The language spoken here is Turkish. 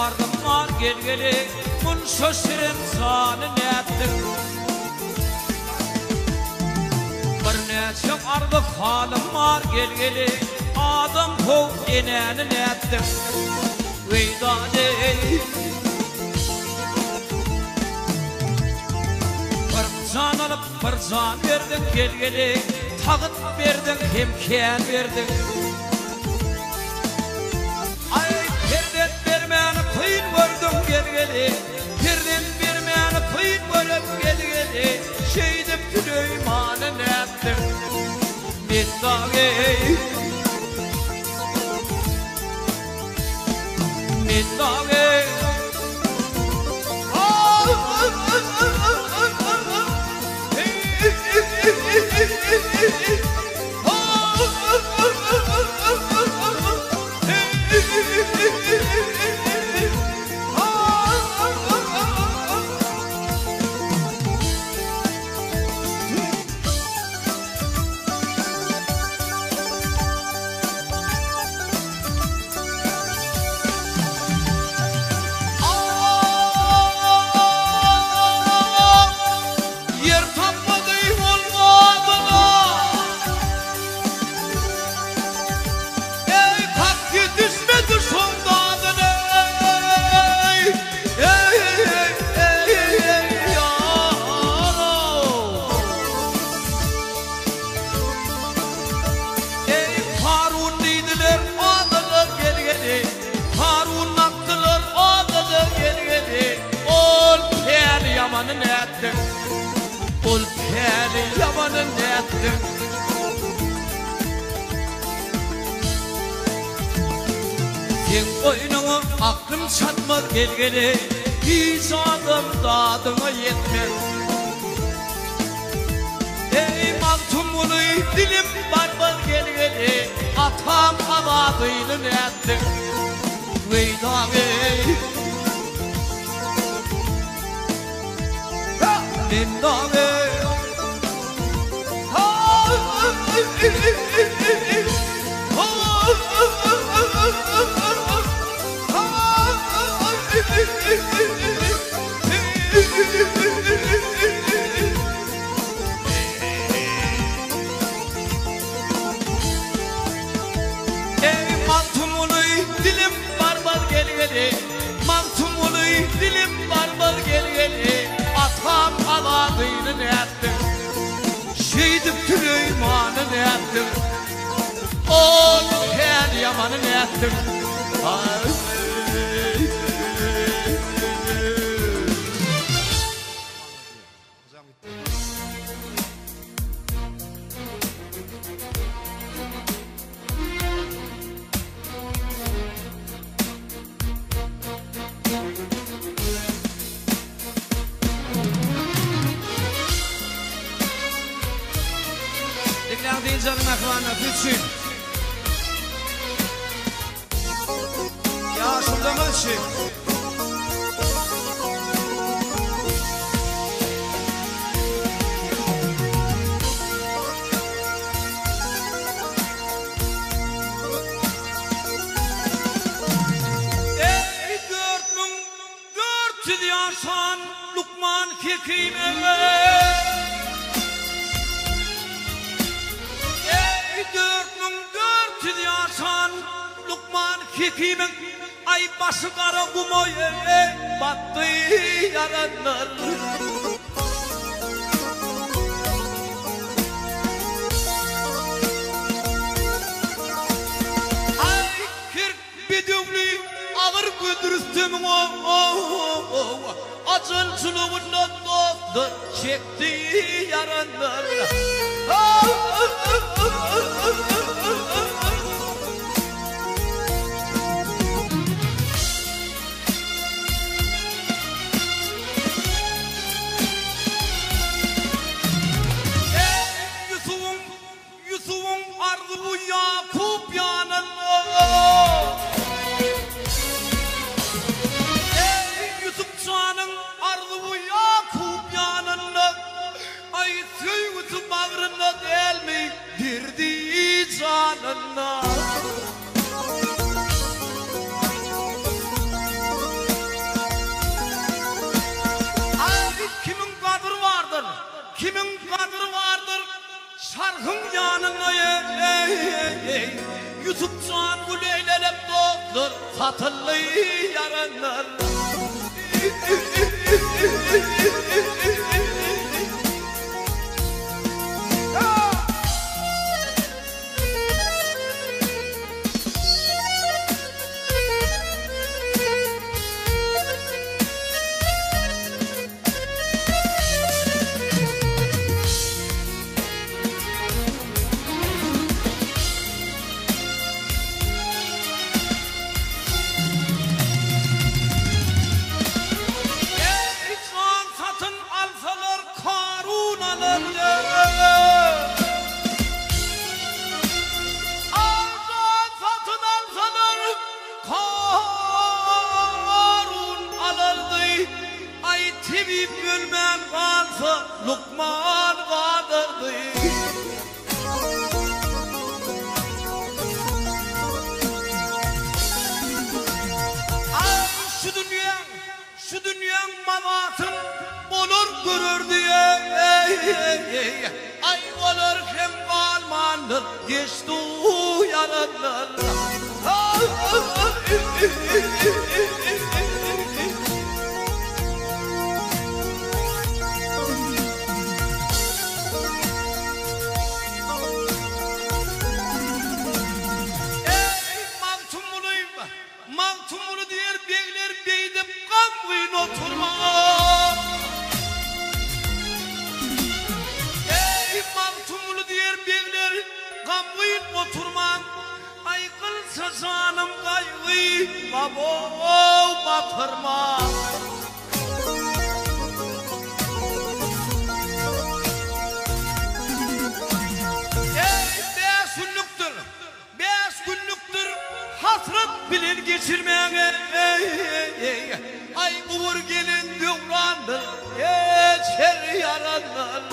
ardım var gelgeli mun şoşirin zanı nettim bir neçe ardı halim var gelgeli adam kov eneni nettim veydane bir can alıp bir can verdin gelgeli tağıt verdin hemken verdin ay perdet vermeni kıyın gördüm gelgeli perdet vermeni kıyın görüp gelgeli şeydim Süleyman'ı nettim minnage minnage ol peli yamanı nettim sen oyununu aklım çatma gelgeli hiç adım dadına yetmez ey maltumunu dilim barbar gelgeli atam avadıyla nettim veydane minnage ey mantumunu dilim barbar gelgeli mantumunu dilim barbar gelgeli atam avadıyla nettim şeydim Süleyman'ı nettim ol her yamanı nettim Dikler canım akvanı bütün ya şurada mı şey ey 4400 yaşan Lukman Hekim'e 4400 yaşan Lukman Hekim'in ay başı kara kumoye battı yaranlar ay 40 biduvli ağır güdürüstüm acılçılığından dostlar çekti yaranlar Yusuf'un ardı bu Yakup yanında Yusuf canın ardı bu Yakup yanında ay Yusuf bağrında değil mi dirdi Sarhın yanına Yusuf can bu leylelep doktor Satıllı yaranlar Lukman kaldırdı Ay şu dünyanın manatın olur görür diye Ay olur hem kalmanır geçti yaranlar Mağtumunu diğer beyler beydip kamgıyın oturma Ey mağtumunu diğer beyler kamgıyın oturma Ay kılsa sanım kaygı babo batırma Ey 5 günlüktür hasret bilir geçirmeye Ay uğur gelin dövrandır geçer yaranlar